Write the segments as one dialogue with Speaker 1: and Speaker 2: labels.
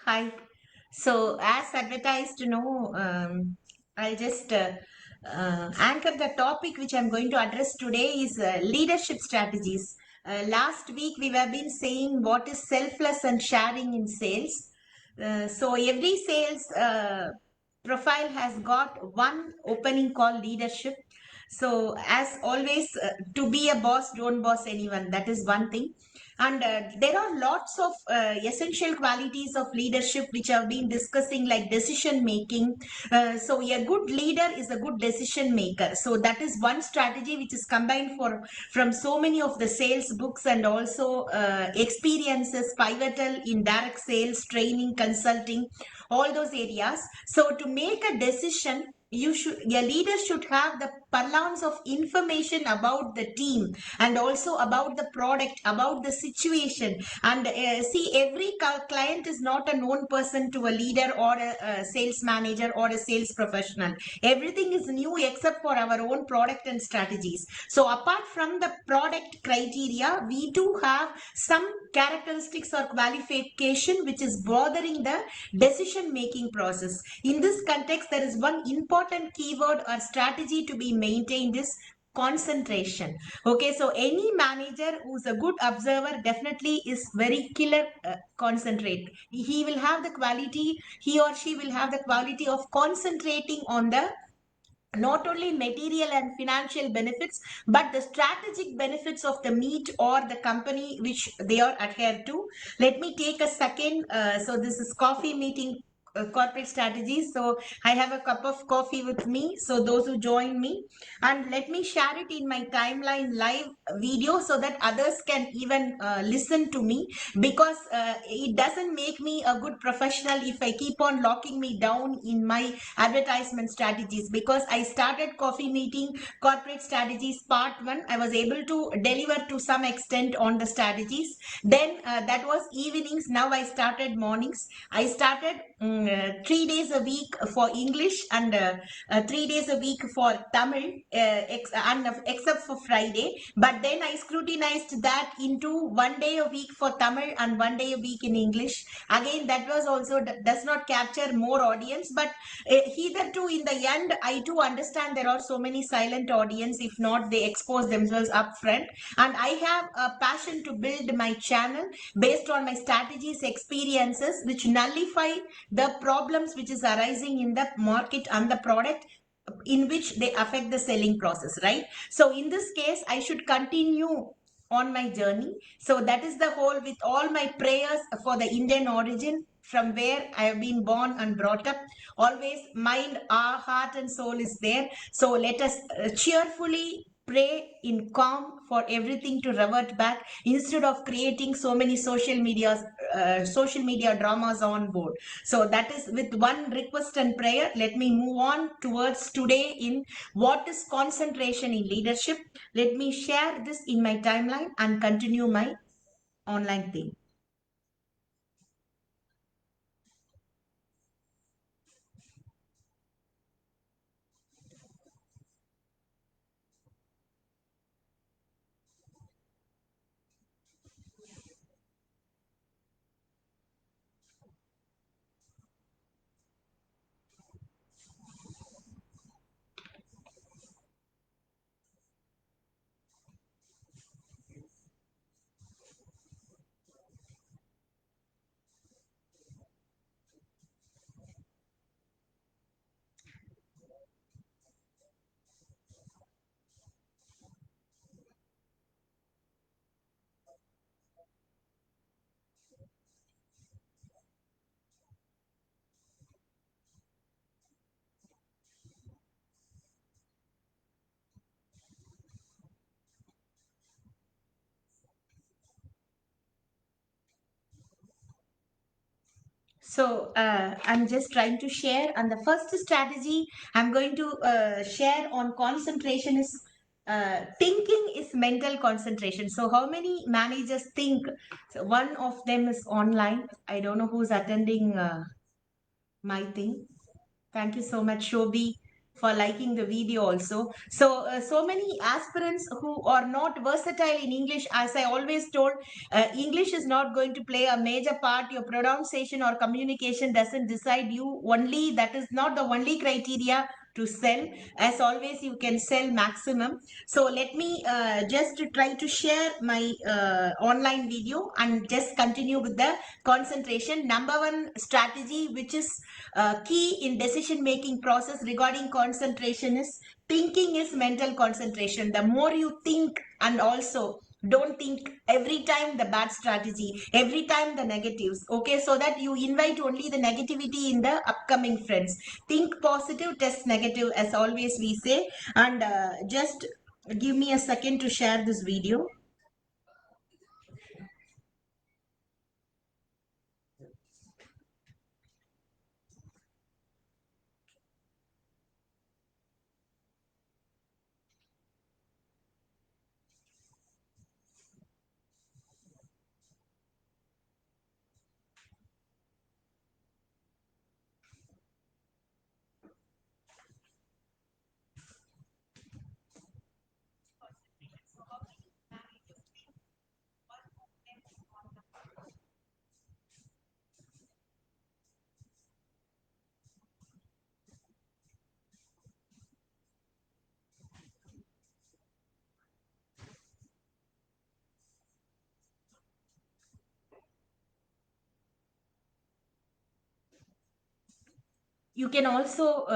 Speaker 1: Hi. So, as advertised, I'll just anchor the topic which I'm going to address today is leadership strategies. Last week, we have been saying what is selfless and sharing in sales. So, every sales profile has got one opening called leadership. So, as always, to be a boss, don't boss anyone. That is one thing. And there are lots of essential qualities of leadership which I've been discussing, like decision making. So a good leader is a good decision maker. So that is one strategy which is combined for from so many of the sales books and also experiences pivotal in direct sales, training, consulting, all those areas. So to make a decision, your leader should have the parlance of information about the team and also about the product, about the situation. And see, every client is not a known person to a leader or a sales manager or a sales professional. Everything is new except for our own product and strategies. So apart from the product criteria, we do have some characteristics or qualification which is bothering the decision making process. In this context, there is one important keyword or strategy to be maintained is concentration. Okay, so any manager who's a good observer definitely is very killer concentrate. He will have the quality, he or she will have the quality of concentrating on the not only material and financial benefits but the strategic benefits of the meet or the company which they are adhered to. Let me take a second. So this is coffee meeting, corporate strategies. So I have a cup of coffee with me, so those who join me, and let me share it in my timeline live video so that others can even listen to me, because it doesn't make me a good professional if I keep on locking me down in my advertisement strategies. Because I started coffee meeting corporate strategies part 1, I was able to deliver to some extent on the strategies. Then that was evenings, now I started mornings. I started 3 days a week for English and 3 days a week for Tamil, except for Friday. But then I scrutinized that into 1 day a week for Tamil and 1 day a week in English. Again, that was also does not capture more audience, but hitherto in the end, I do understand there are so many silent audience. If not, they expose themselves upfront. And I have a passion to build my channel based on my strategies, experiences, which nullify the problems which is arising in the market and the product in which they affect the selling process, right? So in this case, I should continue on my journey. So that is the whole, with all my prayers for the Indian origin from where I have been born and brought up. Always mind, our heart and soul is there. So let us cheerfully pray in calm for everything to revert back instead of creating so many social media dramas on board. So that is with one request and prayer. Let me move on towards today in what is concentration in leadership. Let me share this in my timeline and continue my online thing. So I'm just trying to share, and the first strategy I'm going to share on concentration is thinking is mental concentration. So how many managers think? So one of them is online. I don't know who's attending my thing. Thank you so much, Shobi. for liking the video also. So so many aspirants who are not versatile in English, as I always told, English is not going to play a major part. Your pronunciation or communication doesn't decide you only. That is not the only criteria to sell. As always, you can sell maximum. So let me just try to share my online video and just continue with the concentration. Number one strategy, which is key in decision making process regarding concentration, is thinking is mental concentration. The more you think, and also don't think every time the bad strategy, every time the negatives, okay, so that you invite only the negativity in the upcoming friends. Think positive, test negative, as always we say. And just give me a second to share this video. You can also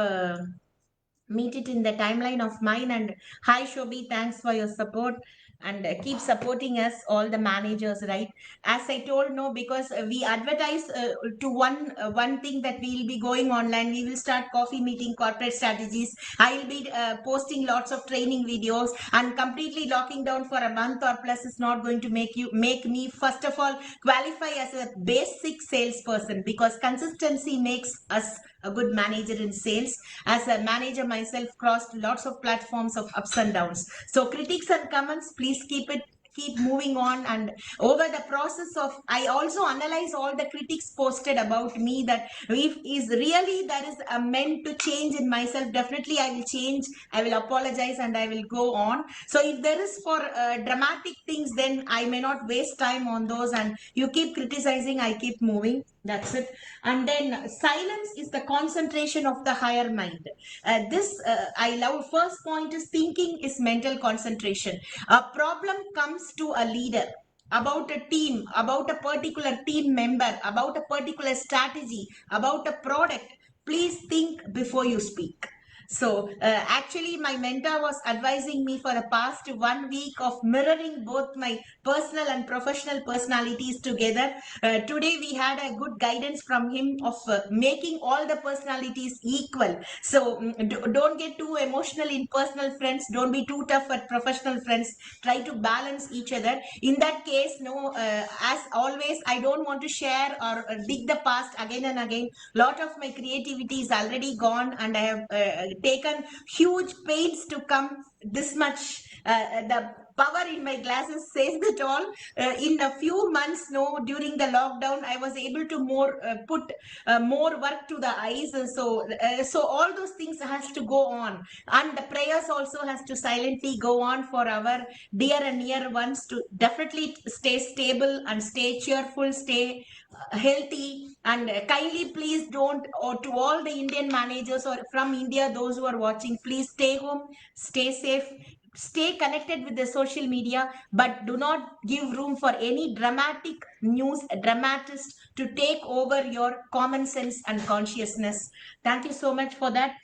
Speaker 1: meet it in the timeline of mine. And hi Shobi, thanks for your support, and keep supporting us, all the managers, right? As I told, no, because we advertise to one thing, that we will be going online, we will start coffee meeting, corporate strategies. I will be posting lots of training videos, and completely locking down for a month or plus is not going to make me first of all qualify as a basic salesperson, because consistency makes us a good manager in sales. As a manager myself, crossed lots of platforms of ups and downs. So critics and comments, please keep moving on. And over the process of, I also analyze all the critics posted about me, that if is really there is a meant to change in myself, definitely I will change, I will apologize, and I will go on. So if there is for dramatic things, then I may not waste time on those, and you keep criticizing, I keep moving. That's it. And then silence is the concentration of the higher mind. This I love. First point is thinking is mental concentration. A problem comes to a leader about a team, about a particular team member, about a particular strategy, about a product. Please think before you speak. So actually, my mentor was advising me for the past 1 week of mirroring both my personal and professional personalities together. Today, we had a good guidance from him of making all the personalities equal. So don't get too emotional in personal friends. Don't be too tough at professional friends. Try to balance each other. In that case, no, as always, I don't want to share or dig the past again and again. Lot of my creativity is already gone, and I have taken huge pains to come this much. The power in my glasses says it all. In a few months, no, during the lockdown, I was able to put more work to the eyes. So all those things has to go on, and the prayers also has to silently go on for our dear and near ones to definitely stay stable and stay cheerful, stay healthy. And kindly please don't, or to all the Indian managers or from India, those who are watching, please stay home, stay safe, stay connected with the social media, but do not give room for any dramatic news dramatist to take over your common sense and consciousness. Thank you so much for that.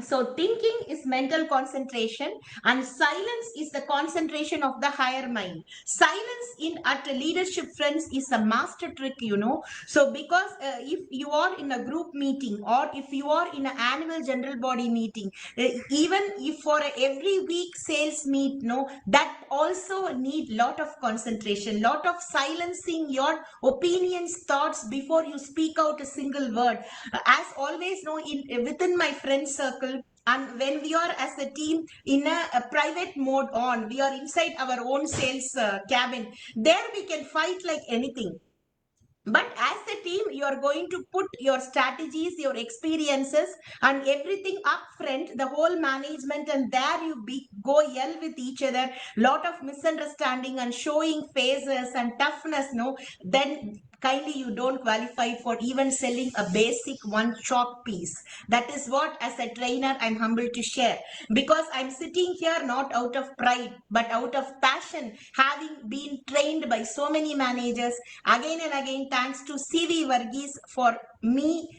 Speaker 1: So thinking is mental concentration, and silence is the concentration of the higher mind. Silence in at leadership friends is a master trick, you know. So because if you are in a group meeting, or if you are in an annual general body meeting, even if for every week sales meet, no, that also need lot of concentration, lot of silencing your opinions, thoughts before you speak out a single word. As always, no, in within my friend circle, and when we are as a team in a private mode on, we are inside our own sales cabin, there we can fight like anything. But as a team, you are going to put your strategies, your experiences, and everything up front, the whole management, and there you go yell with each other, lot of misunderstanding and showing faces and toughness, no, then kindly you don't qualify for even selling a basic one chalk piece. That is what, as a trainer, I'm humbled to share, because I'm sitting here not out of pride but out of passion, having been trained by so many managers again and again. Thanks to CV Varghese for me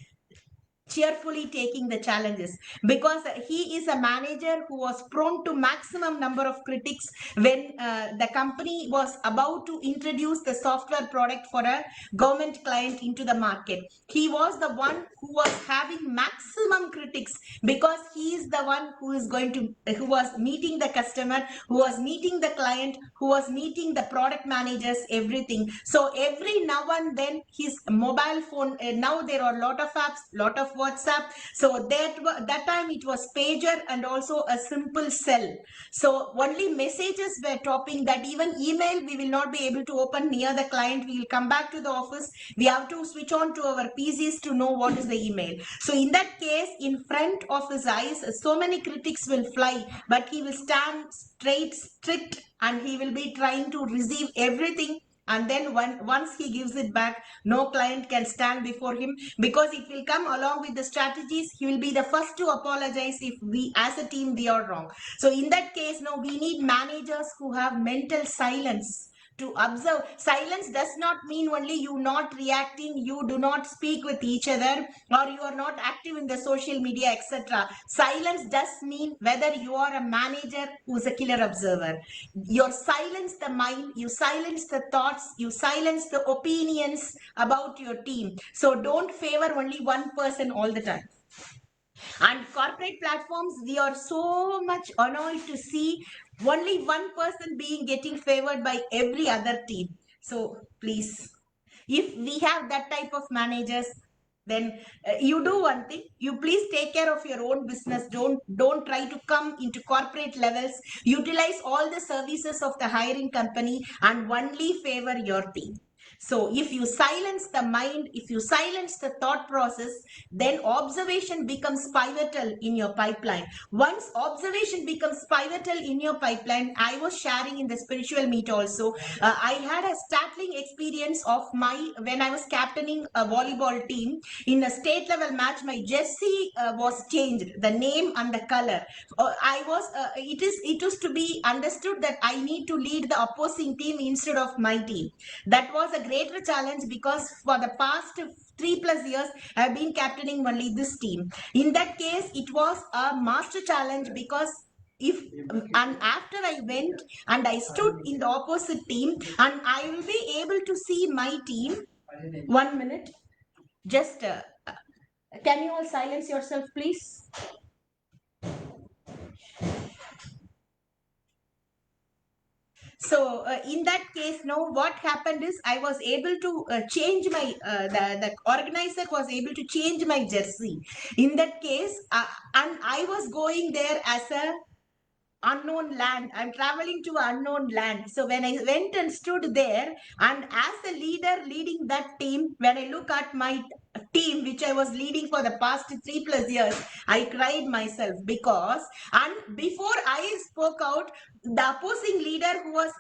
Speaker 1: cheerfully taking the challenges, because he is a manager who was prone to maximum number of critics when the company was about to introduce the software product for a government client into the market. He was the one who was having maximum critics, because he is the one who is going to who was meeting the customer, who was meeting the client, who was meeting the product managers, everything. So every now and then his mobile phone, now there are a lot of apps, lot of WhatsApp. So that time it was pager and also a simple cell. So only messages were topping that. Even email we will not be able to open near the client. We will come back to the office. We have to switch on to our PCs to know what is the email. So in that case, in front of his eyes, so many critics will fly, but he will stand straight, strict, and he will be trying to receive everything. And then once he gives it back, no client can stand before him, because it will come along with the strategies. He will be the first to apologize if we as a team we are wrong. So in that case, no, we need managers who have mental silence to observe. Silence does not mean only you not reacting, you do not speak with each other, or you are not active in the social media, etc. Silence does mean whether you are a manager who is a killer observer. You silence the mind, you silence the thoughts, you silence the opinions about your team. So don't favor only one person all the time. And corporate platforms, we are so much annoyed to see only one person being getting favored by every other team. So please, if we have that type of managers, then you do one thing, you please take care of your own business. Don't try to come into corporate levels. Utilize all the services of the hiring company and only favor your team. So if you silence the mind, if you silence the thought process, then observation becomes pivotal in your pipeline. Once observation becomes pivotal in your pipeline, I was sharing in the spiritual meet also. I had a startling experience of my when I was captaining a volleyball team in a state level match. My jersey was changed, the name and the color. I was it was to be understood that I need to lead the opposing team instead of my team. That was a greater challenge, because for the past 3+ years I've been captaining only this team. In that case, it was a master challenge, because if and after I went and I stood in the opposite team, and I will be able to see my team. 1 minute, just can you all silence yourself, please? So in that case, now what happened is I was able to change my the organizer was able to change my jersey. In that case, and I was going there as a unknown land. I'm traveling to unknown land. So when I went and stood there, and as a leader leading that team, when I look at my team which I was leading for the past 3+ years, I cried myself, because and before I spoke out, the opposing leader who was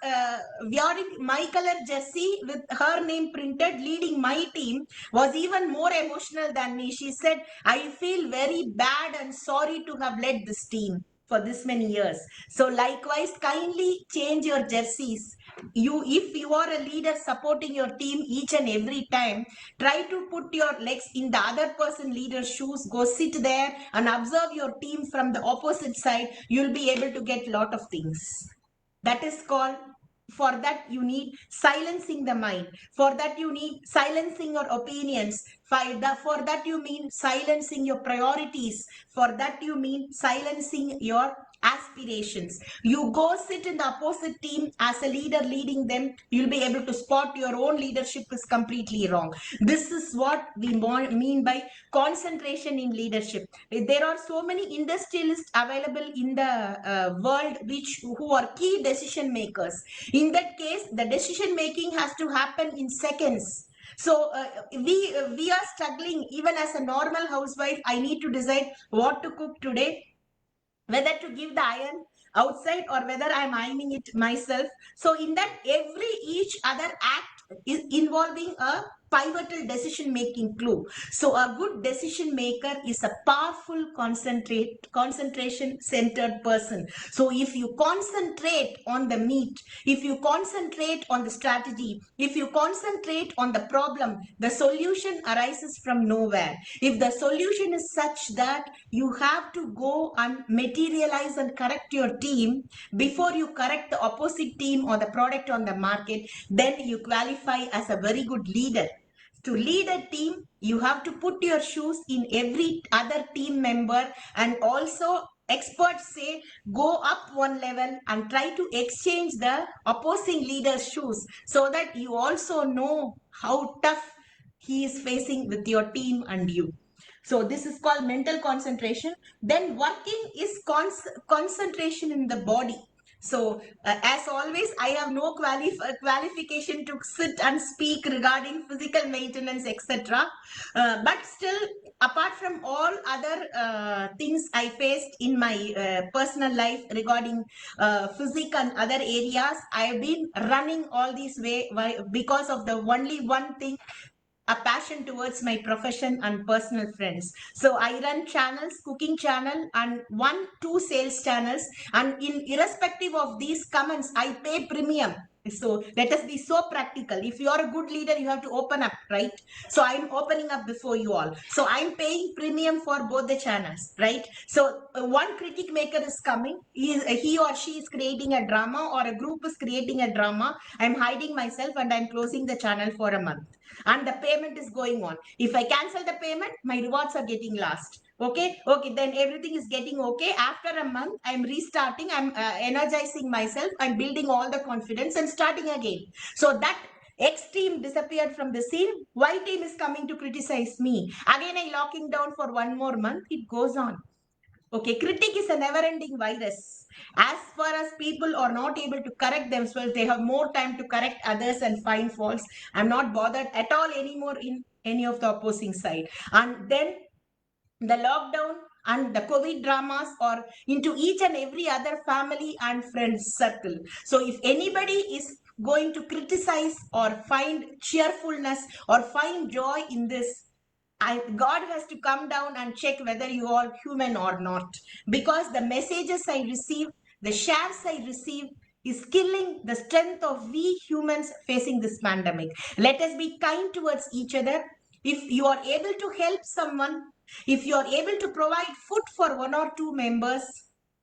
Speaker 1: wearing my color jersey with her name printed leading my team was even more emotional than me. She said, I feel very bad and sorry to have led this team for this many years. So likewise, kindly change your jerseys. If you are a leader supporting your team each and every time, try to put your legs in the other person leader's shoes. Go sit there and observe your team from the opposite side. You'll be able to get lot of things. That is called, for that you need silencing the mind. For that you need silencing your opinions. For that you mean silencing your priorities. For that you mean silencing your aspirations. You go sit in the opposite team as a leader leading them, you'll be able to spot your own leadership is completely wrong. This is what we mean by concentration in leadership. There are so many industrialists available in the world who are key decision makers. In that case, the decision making has to happen in seconds. So we are struggling. Even as a normal housewife, I need to decide what to cook today, whether to give the iron outside or whether I'm ironing it myself. So in that, every each other act is involving a pivotal decision making clue. So a good decision maker is a powerful concentration centered person. So if you concentrate on the meat, if you concentrate on the strategy, if you concentrate on the problem, the solution arises from nowhere. If the solution is such that you have to go and materialize and correct your team before you correct the opposite team or the product on the market, then you qualify as a very good leader. To lead a team, you have to put your shoes in every other team member, and also experts say go up one level and try to exchange the opposing leader's shoes, so that you also know how tough he is facing with your team and you. So this is called mental concentration. Then working is concentration in the body. So as always, I have no qualification to sit and speak regarding physical maintenance, etc. But still, apart from all other things I faced in my personal life regarding physics and other areas, I have been running all these way because of the only one thing, a passion towards my profession and personal friends. So I run channels, cooking channel and 1 2 sales channels, and in irrespective of these comments, I pay premium. So let us be so practical. If you are a good leader, you have to open up, right? So I'm opening up before you all. So I'm paying premium for both the channels, right? So one critic maker is coming. He or she is creating a drama, or a group is creating a drama. I'm hiding myself and I'm closing the channel for a month, and the payment is going on. If I cancel the payment, my rewards are getting lost. Okay, then everything is getting okay. After a month, I'm restarting, I'm energizing myself, I'm building all the confidence and starting again. So that X team disappeared from the scene, Y team is coming to criticize me again. I locking down for one more month, it goes on. Okay, critic is a never-ending virus. As far as people are not able to correct themselves, they have more time to correct others and find faults. I'm not bothered at all anymore in any of the opposing side. And then the lockdown and the COVID dramas or into each and every other family and friends circle. So if anybody is going to criticize or find cheerfulness or find joy in this, God has to come down and check whether you are human or not. Because the messages I receive, the shares I receive, is killing the strength of we humans facing this pandemic. Let us be kind towards each other. If you are able to help someone, if you are able to provide food for 1 or 2 members,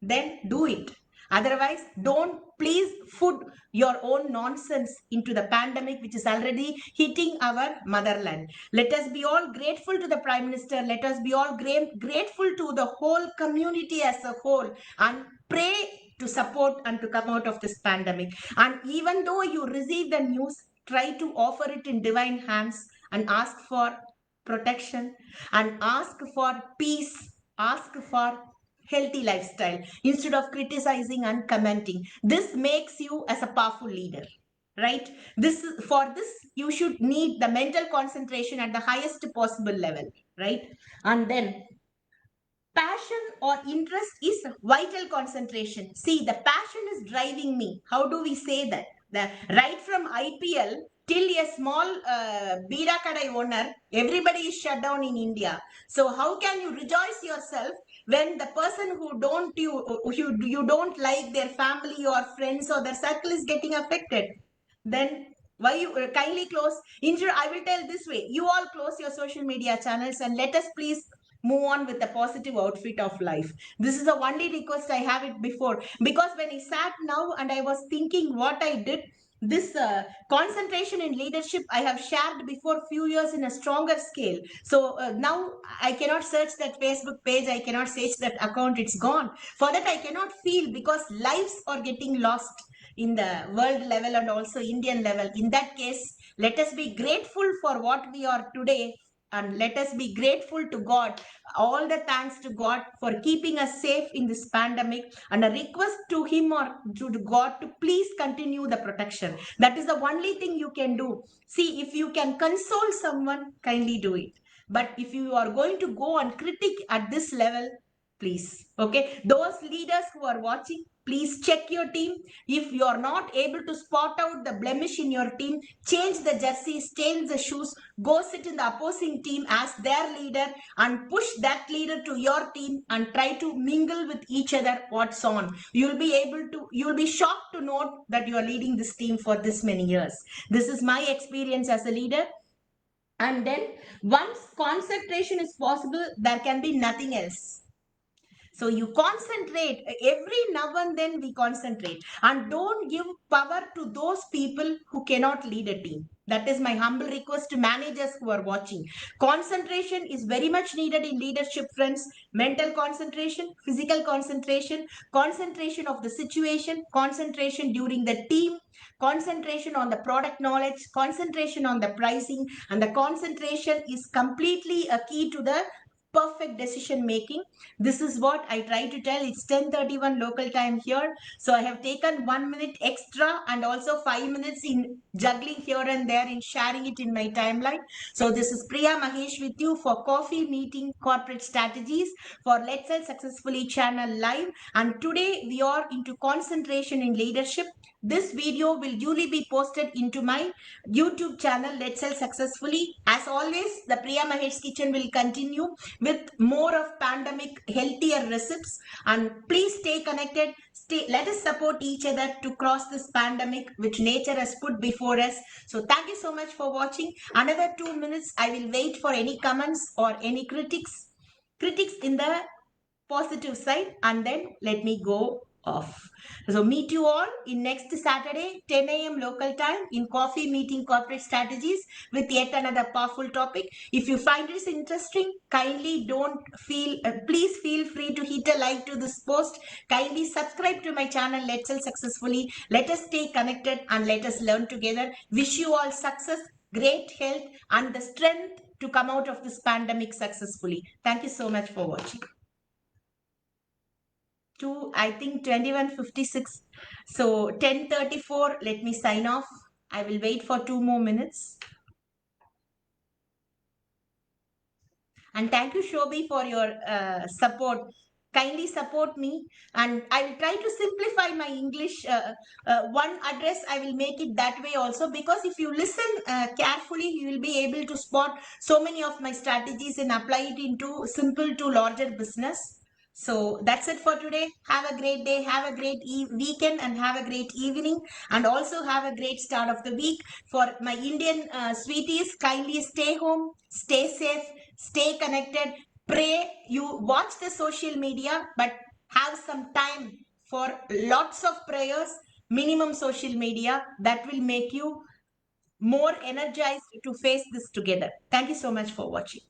Speaker 1: then do it. Otherwise, don't please put your own nonsense into the pandemic, which is already hitting our motherland. Let us be all grateful to the Prime Minister. Let us be all grateful to the whole community as a whole, and pray to support and to come out of this pandemic. And even though you receive the news, try to offer it in divine hands and ask for protection and ask for peace, ask for healthy lifestyle instead of criticizing and commenting. This makes you as a powerful leader, right? For this you should need the mental concentration at the highest possible level, right? And then passion or interest is vital concentration. See, the passion is driving me. How do we say that? Right from IPL till a small bira kadai owner, everybody is shut down in India. So how can you rejoice yourself when the person who you don't like, their family or friends or their circle is getting affected? Then why you kindly close? I will tell this way: you all close your social media channels and let us please move on with the positive outfit of life. This is the only request I have it before, because when I sat now and I was thinking what I did, this concentration in leadership I have shared before few years in a stronger scale. So now I cannot search that Facebook page, I cannot search that account, it's gone. For that I cannot feel, because lives are getting lost in the world level and also Indian level. In that case, let us be grateful for what we are today and let us be grateful to God. All the thanks to God for keeping us safe in this pandemic, and a request to Him or to God to please continue the protection. That is the only thing you can do. See, if you can console someone, kindly do it. But if you are going to go and critic at this level, please, okay, those leaders who are watching, please check your team. If you are not able to spot out the blemish in your team, change the jerseys, change the shoes, go sit in the opposing team as their leader and push that leader to your team and try to mingle with each other what's on. You'll be shocked to note that you are leading this team for this many years. This is my experience as a leader. And then once concentration is possible, there can be nothing else. So you concentrate every now and then, we concentrate, and don't give power to those people who cannot lead a team. That is my humble request to managers who are watching. Concentration is very much needed in leadership, friends. Mental concentration, physical concentration, concentration of the situation, concentration during the team, concentration on the product knowledge, concentration on the pricing, and the concentration is completely a key to the perfect decision making. This is what I try to tell. It's 10:31 local time here, so I have taken 1 minute extra and also 5 minutes in juggling here and there in sharing it in my timeline. So this is Priya Mahesh with you for Coffee Meeting Corporate Strategies for Let's Sell Successfully channel live, and today we are into concentration in leadership. This video will duly be posted into my YouTube channel, Let's Sell Successfully. As always, the Priya Mahesh Kitchen will continue with more of pandemic healthier recipes. And please stay connected. Let us support each other to cross this pandemic which nature has put before us. So thank you so much for watching. Another 2 minutes, I will wait for any comments or any critics in the positive side, and then let me go off. So meet you all in next Saturday, 10 a.m. local time in Coffee Meeting Corporate Strategies with yet another powerful topic. If you find this interesting, kindly please feel free to hit a like to this post. Kindly subscribe to my channel, Let's Sell Successfully. Let us stay connected and let us learn together. Wish you all success, great health, and the strength to come out of this pandemic successfully. Thank you so much for watching. To I think 21:56. So 10:34, let me sign off. I will wait for 2 more minutes. And thank you, Shobi, for your support. Kindly support me, and I will try to simplify my English. One address, I will make it that way also, because if you listen carefully, you will be able to spot so many of my strategies and apply it into simple to larger business. So that's it for today. Have a great day, have a great weekend, and have a great evening, and also have a great start of the week. For my Indian sweeties, kindly stay home, stay safe, stay connected, pray. You watch the social media, but have some time for lots of prayers, minimum social media. That will make you more energized to face this together. Thank you so much for watching.